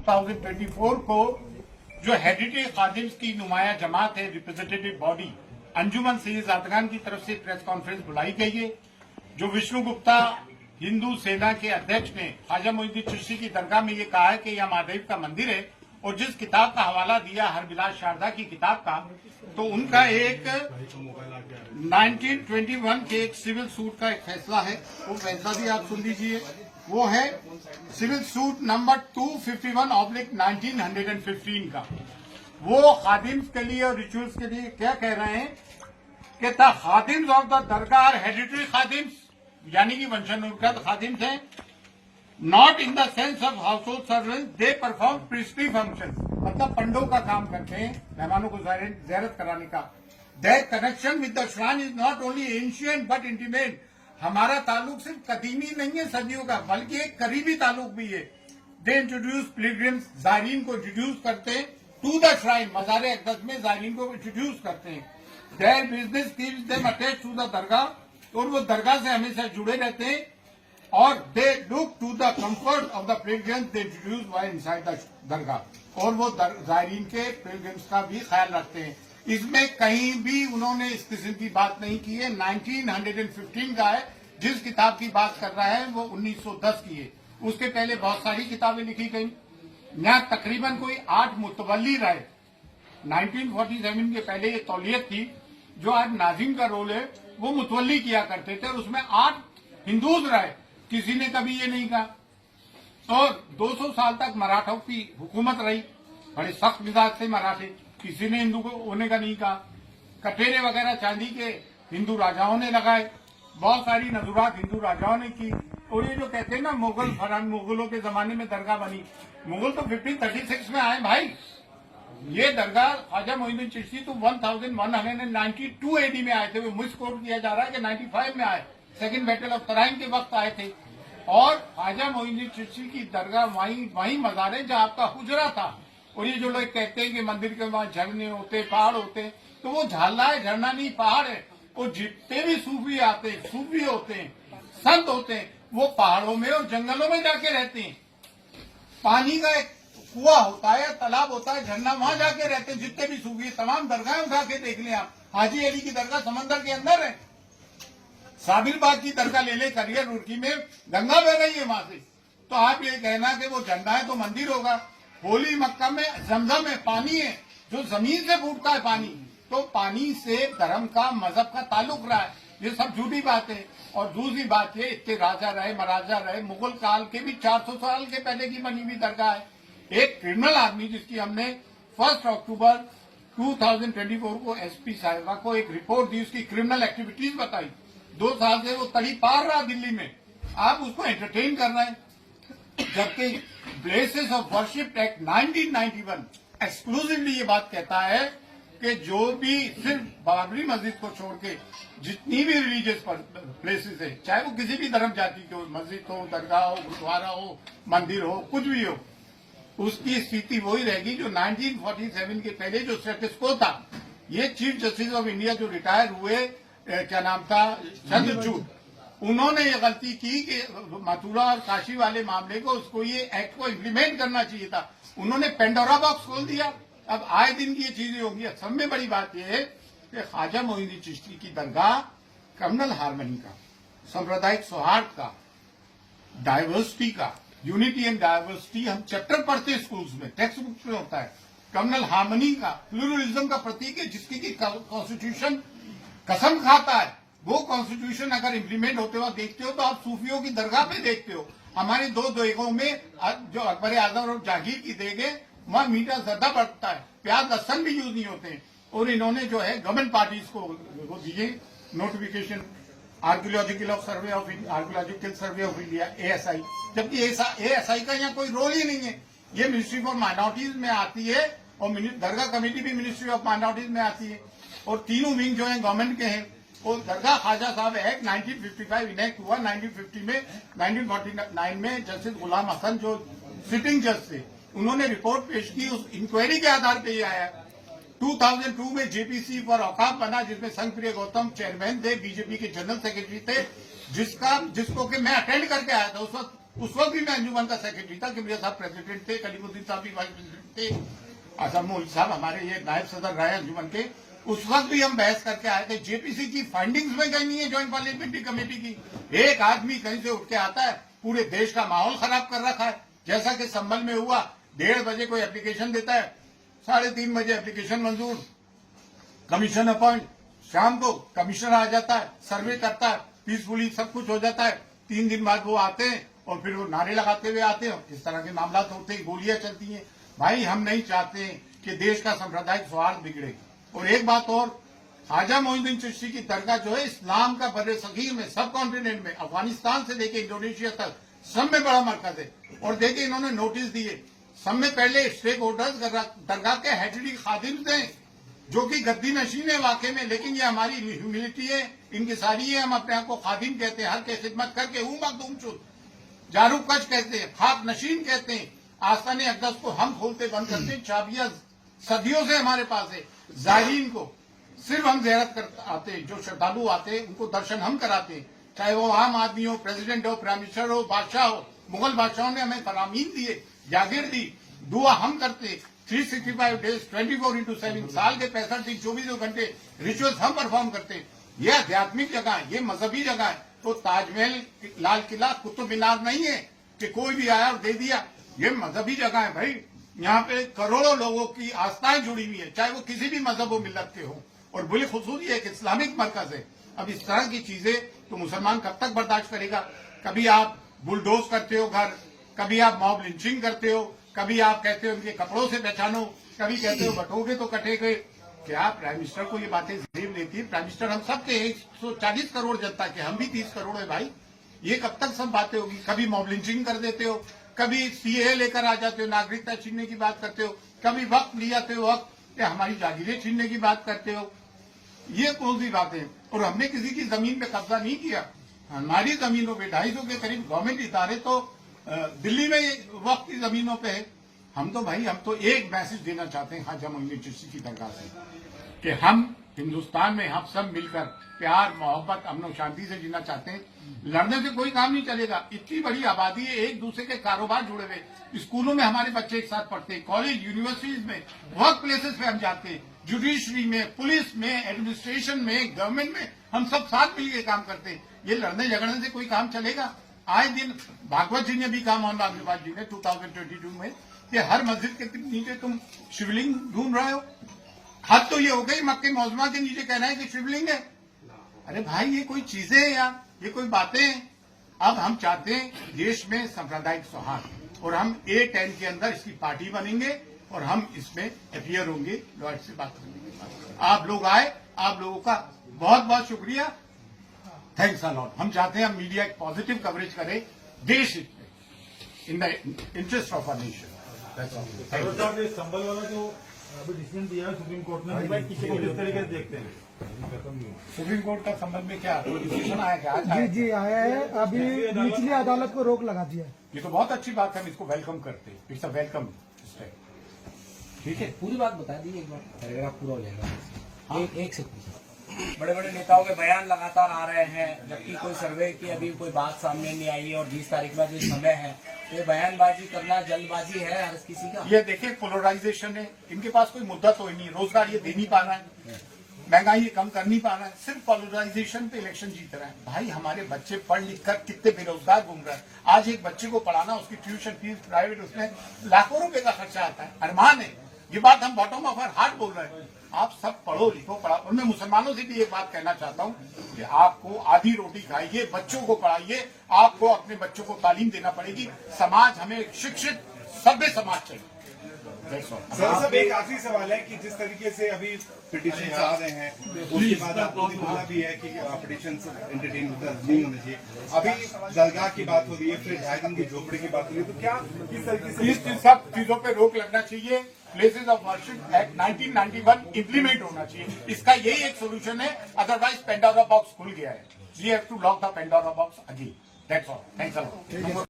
2024 को जो हेरिटेज खादिम्स की नुमाया जमात है, रिप्रेजेंटेटिव बॉडी अंजुमन सैयद ज़ादगान की तरफ से प्रेस कॉन्फ्रेंस बुलाई गई है। जो विष्णु गुप्ता हिंदू सेना के अध्यक्ष ने ख्वाजा मोइनुद्दीन चिश्ती की दरगाह में ये कहा है कि यह महादेव का मंदिर है, और जिस किताब का हवाला दिया हरबिलास शारदा की किताब का, तो उनका एक 1921 के एक सिविल सूट का एक फैसला है, वो फैसला भी आप सुन लीजिए। वो है सिविल सूट नंबर 251/1915 का। वो खादिम्स के लिए और रिचुअल्स के लिए क्या कह रहे हैं कि द खादिम्स ऑफ द दरगाह हेरिटेज खादिम्स, यानी कि वंशानुगत खादिम्स हैं, not in the sense of household servant, they perform priestly function, मतलब पंडों का काम करते हैं, मेहमानों को ज़ियारत कराने का। There connection with the shrine is not only ancient but intimate, हमारा ताल्लुक सिर्फ कदीमी नहीं है सदियों का, बल्कि एक करीबी ताल्लुक भी है। दे इंट्रोड्यूस पिलग्रिम्स, ज़ायरीन को इंट्रोड्यूस करते हैं टू द श्राइन, मज़ार अक़दस में ज़ायरीन को इंट्रोड्यूस करते हैं। Their business keeps them attached to the dargah, और वो दरगाह से हमेशा जुड़े रहते हैं। और they look to the comfort of the pilgrims they introduce while inside the dargah, और वो ज़ायरीन के पिलग्रिम्स का भी ख्याल रखते हैं। इसमें कहीं भी उन्होंने इस किस्म की बात नहीं की है। 1915 का है, जिस किताब की बात कर रहा है वो 1910 की है। उसके पहले बहुत सारी किताबें लिखी गई। यहाँ तकरीबन कोई 8 मुतवल्ली रहे। 1947 के पहले ये तौलियत थी, जो आज नाजिम का रोल है वो मुतवल्ली किया करते थे, और उसमें 8 हिंदूज रहे, किसी ने कभी ये नहीं कहा। और 200 साल तक मराठों की हुकूमत रही, बड़े सख्त मिजाज थे मराठे, किसी ने हिंदू को होने का नहीं कहा। कटेरे वगैरह चांदी के हिंदू राजाओं ने लगाए, बहुत सारी नजुरात हिंदू राजाओं ने की। और ये जो कहते हैं ना मुगलों के जमाने में दरगाह बनी, मुगल तो 1536 में आए भाई। ये दरगाह ख्वाजा मोइनुद्दीन चिश्ती तो 1192 AD में आए थे। वो मिसकोट किया जा रहा है कि 95 में आए, सेकंड बैटल ऑफ तराइन के वक्त आए थे। और ख्वाजा मोइनुद्दीन चिश्ती की दरगाह वहीं मज़ार है जहाँ आपका हुजरा था। और ये जो लोग कहते हैं कि मंदिर के वहां झरने होते, पहाड़ होते, तो वो झाला है, झरना नहीं पहाड़ है। वो जितने भी सूफी आते हैं, सूफी होते हैं, संत होते हैं, वो पहाड़ों में और जंगलों में जाके रहते हैं। पानी का एक कुआं होता है, तालाब होता है, झरना, वहां जाके रहते हैं। जितने भी सूफी, तमाम दरगाहें उठा के देख लें आप। हाजी अली की दरगाह समंदर के अंदर है। साबिर बाग की दरगाह ले ले, करियर रुड़की में गंगा बह रही है वहां से। तो आप ये कहना कि वो झंडा है तो मंदिर होगा। होली मक्का में जमजम में पानी है, जो जमीन से फूटता है पानी, तो पानी से धर्म का, मजहब का ताल्लुक रहा है। ये सब झूठी बात है। और दूसरी बात ये, इतने राजा रहे, महाराजा रहे, मुगल काल के भी 400 साल के पहले की बनी हुई दरगाह है। एक क्रिमिनल आदमी, जिसकी हमने 1 अक्टूबर 2024 को SP साहिबा को एक रिपोर्ट दी, उसकी क्रिमिनल एक्टिविटीज बताई। 2 साल से वो तड़ी पार रहा दिल्ली में, आप उसको एंटरटेन कर रहे हैं। जबकि places of worship act 1991 exclusively ये बात कहता है कि जो भी सिर्फ बाबरी मस्जिद को छोड़ के जितनी भी रिलीजियस प्लेसेस है, चाहे वो किसी भी धर्म जाति की हो, मस्जिद हो, दरगाह हो, गुरुद्वारा हो, मंदिर हो, कुछ भी हो, उसकी स्थिति वही रहेगी जो 1947 के पहले जो स्टेटस को था। ये चीफ जस्टिस ऑफ इंडिया जो रिटायर हुए, क्या नाम था, चंद्रचूड़, उन्होंने ये गलती की कि मथुरा और काशी वाले मामले को, उसको ये एक्ट को इम्प्लीमेंट करना चाहिए था। उन्होंने पेंडोरा बॉक्स खोल दिया। अब आए दिन की ये चीजें होंगी। सब में बड़ी बात यह है कि ख्वाजा मोइनुद्दीन चिश्ती की दरगाह कम्युनल हार्मनी का, सांप्रदायिक सौहार्द का, डाइवर्सिटी का, यूनिटी एंड डाइवर्सिटी हम चैप्टर पढ़ते हैं स्कूल्स में, टेक्स्ट बुक्स में होता है। कम्युनल हार्मनी का, प्लूरलिज्म का प्रतीक है, जिसकी की कॉन्स्टिट्यूशन कसम खाता है। वो कॉन्स्टिट्यूशन अगर इम्प्लीमेंट होते हुए देखते हो तो आप सूफियों की दरगाह पे देखते हो। हमारे 2 देगों में जो अकबर आजम और जहांगीर की देग है, वहां मीठा ज्यादा बढ़ता है, प्याज लहसन भी यूज नहीं होते हैं। और इन्होंने जो है गवर्नमेंट पार्टीज को दिए notification, archaeological survey of India ASI, जबकि ASI का यहाँ कोई रोल ही नहीं है। ये मिनिस्ट्री फॉर माइनॉरिटीज में आती है, और दरगाह कमेटी भी मिनिस्ट्री ऑफ माइनॉरिटीज में आती है। और तीनों विंग जो है गवर्नमेंट के हैं। और दरगाह ख्वाजा साहब एक्ट 1955 इनेक्ट हुआ। 1949 में जस्टिस गुलाम हसन जो सिटिंग जज थे, उन्होंने रिपोर्ट पेश की। उस इंक्वायरी के आधार पर ये आया। 2002 में JPC फॉर औकाफ बना, जिसमें संघप्रिय गौतम चेयरमैन थे, बीजेपी के जनरल सेक्रेटरी थे, जिसको कि मैं अटेंड करके आया था। उस वक्त उस वक्त भी मैं अंजुमन का सेक्रेटरी था कि मेरे साहब प्रेसिडेंट थे, कलीमुद्दीन साहब भी वाइस प्रेसिडेंट थे, आजम मोहित साहब हमारे ये नायब सदर रहे अंजुमन के। उस वक्त भी हम बहस करके आए थे। जेपीसी की फाइंडिंग्स में कहीं नहीं है ज्वाइंट पार्लियामेंट्री कमेटी की। एक आदमी कहीं से उठ के आता है, पूरे देश का माहौल खराब कर रखा है। जैसा कि संभल में हुआ, 1:30 बजे कोई एप्लीकेशन देता है, 3:30 बजे एप्लीकेशन मंजूर, कमीशन अपॉइंट, शाम को कमिश्नर आ जाता है, सर्वे करता है, पीसफुली सब कुछ हो जाता है। 3 दिन बाद वो आते हैं और फिर वो नारे लगाते हुए आते हैं। इस तरह के मामला होते हैं, गोलियां चलती हैं। भाई हम नहीं चाहते कि देश का सांप्रदायिक सौहार्द बिगड़े। और एक बात और, ख्वाजा मोइनुद्दीन चिश्ती की दरगाह जो है इस्लाम का बर्रे सगीर में, सब कॉन्टिनेंट में, अफगानिस्तान से लेके इंडोनेशिया तक सब में बड़ा मरकज है। और देखिए इन्होंने नोटिस दिए, सब में पहले स्टेक होल्डर्स दरगाह के हेडरी खादिम थे जो कि गद्दी नशीन है वाकई में, लेकिन ये हमारी ह्यूमिलिटी है, इनकी सारी है। हम अपने आप को खादिम कहते हैं, हर के खिदमत करके हूं मखदूम शुद, जारूक कच कहते हैं, खाक नशीन कहते हैं। आस्ताने अक़दस को हम खोलते बंद करते हैं, चाबियां सदियों से हमारे पास है। जायरीन को सिर्फ हम ज़ियारत कर आते हैं, जो श्रद्धालु आते हैं उनको दर्शन हम कराते हैं, चाहे वो आम आदमी हो, प्रेसिडेंट हो, प्राइम मिनिस्टर हो, बादशाह हो। मुगल बादशाहों ने हमें फरामीन दिए, जागीर दी, दुआ हम करते। 365 डेज 24/7 साल के 65 दिन 24 घंटे रिचुअल्स हम परफॉर्म करते हैं। ये आध्यात्मिक जगह है, ये मजहबी जगह है। तो ताजमहल, लाल किला, कुतुब मीनार नहीं है कि कोई भी आया और दे दिया। ये मजहबी जगह है भाई, यहाँ पे करोड़ों लोगों की आस्थाएं जुड़ी हुई है, चाहे वो किसी भी मजहब व मिल्लत के हो। और बिलखुसूस ये एक इस्लामिक मरकज है। अब इस तरह की चीजें तो मुसलमान कब तक बर्दाश्त करेगा। कभी आप बुलडोज करते हो घर, कभी आप मॉब लिंचिंग करते हो, कभी आप कहते हो इनके कपड़ों से पहचानो, कभी कहते हो बटोगे तो कटे गए। क्या प्राइम मिनिस्टर को ये बातें जेब लेती है? प्राइम मिनिस्टर हम सब के 140 करोड़ जनता के, हम भी 30 करोड़ है भाई। ये कब तक सब बातें होगी? कभी मॉब लिंचिंग कर देते हो, कभी सीए लेकर आ जाते हो, नागरिकता छीनने की बात करते हो, कभी वक्त ले जाते हो, वक्त या हमारी जागीरें छीनने की बात करते हो। ये कौन सी बातें? और हमने किसी की जमीन पे कब्जा नहीं किया। हमारी जमीनों पे 250 के करीब गवर्नमेंट इदारे तो दिल्ली में वक्त की जमीनों पे है। हम तो एक मैसेज देना चाहते हैं ख्वाजा मोइनुद्दीन चिश्ती की दरगाह से कि हम हिंदुस्तान में हम सब मिलकर प्यार, मोहब्बत, अमन और शांति से जीना चाहते हैं। लड़ने से कोई काम नहीं चलेगा। इतनी बड़ी आबादी है, एक दूसरे के कारोबार जुड़े हुए। स्कूलों में हमारे बच्चे एक साथ पढ़ते हैं, कॉलेज, यूनिवर्सिटीज में, वर्क प्लेसेस पे हम जाते हैं, जुडिशरी में, पुलिस में, एडमिनिस्ट्रेशन में, गवर्नमेंट में, हम सब साथ मिलकर काम करते हैं। ये लड़ने झगड़ने से कोई काम चलेगा? आए दिन भागवत जी ने भी कहा, मोहन भागवत जी ने 2022 में, कि हर मस्जिद के नीचे तुम शिवलिंग ढूंढ रहे हो। हद तो ये हो गई, मक्के मौजमा के नीचे कहना है कि शिवलिंग है। अरे भाई ये कोई चीजें हैं यार, ये कोई बातें हैं? अब हम चाहते हैं देश में सांप्रदायिक सौहार्द, और हम A10 के अंदर इसकी पार्टी बनेंगे और हम इसमें अपियर होंगे लॉर्ड से बात करने के बाद। आप लोग आए, आप लोगों का बहुत बहुत शुक्रिया, थैंक्स अ लॉट। हम चाहते हैं हम मीडिया एक पॉजिटिव कवरेज करें देश in the interest of our nation. Sambhal वाला जो अभी डिसीजन दिया है सुप्रीम कोर्ट ने, भाई किसी को किस तरीके से देखते हैं? सुप्रीम कोर्ट का संबंध में क्या डिसीजन आया? क्या जी जी आया है, अभी निचली अदालत को रोक लगा दिया है। ये तो बहुत अच्छी बात है, हम इसको वेलकम करते हैं। It's a welcome step. ठीक है, पूरी बात बता दीजिए एक बार, पैराग्राफ पूरा हो जाएगा। एक से पूछा। बड़े बड़े नेताओं के बयान लगातार आ रहे हैं, जबकि कोई सर्वे की अभी कोई बात सामने नहीं आई है, और 20 तारीख में जो समय है, तो ये बयानबाजी करना जल्दबाजी है हर किसी का। ये देखिए पोलराइजेशन है, इनके पास कोई मुद्दा तो ही नहीं, रोजगार ये दे नहीं पा रहा है, महंगाई ये कम कर नहीं पा रहा है, सिर्फ पोलराइजेशन पे इलेक्शन जीत रहा है। भाई हमारे बच्चे पढ़ लिख कर कितने बेरोजगार घूम रहे हैं। आज एक बच्चे को पढ़ाना, उसकी ट्यूशन फीस प्राइवेट, उसमें लाखों रुपए का खर्चा आता है। अरमान है, ये बात हम बॉटम ऑफ आवर हार्ट बोल रहे हैं। आप सब पढ़ो लिखो, पढ़ा। और मैं मुसलमानों से भी एक बात कहना चाहता हूँ कि आपको आधी रोटी खाइए, बच्चों को पढ़ाइए, आपको अपने बच्चों को तालीम देना पड़ेगी। समाज हमें शिक्षित सभ्य समाज चाहिए। सर एक आखिरी सवाल है कि जिस तरीके से अभी पिटीशन आ रहे हैं, उसके बाद आपको बोला भी है कि पिटीशन एंटरटेन नहीं होने चाहिए। अभी दरगाह की बात हो रही है, फिर 2.5 दिन की झोपड़ी की बात हो रही है, तो क्या किस तरीके से इस सब चीजों पे रोक लगना चाहिए। Places of worship act 1991 implement होना चाहिए। इसका यही एक सोल्यूशन है, अदरवाइज पेंडोरा बॉक्स खुल गया है। We have to lock the Pandora box again. That's all. Thanks a lot.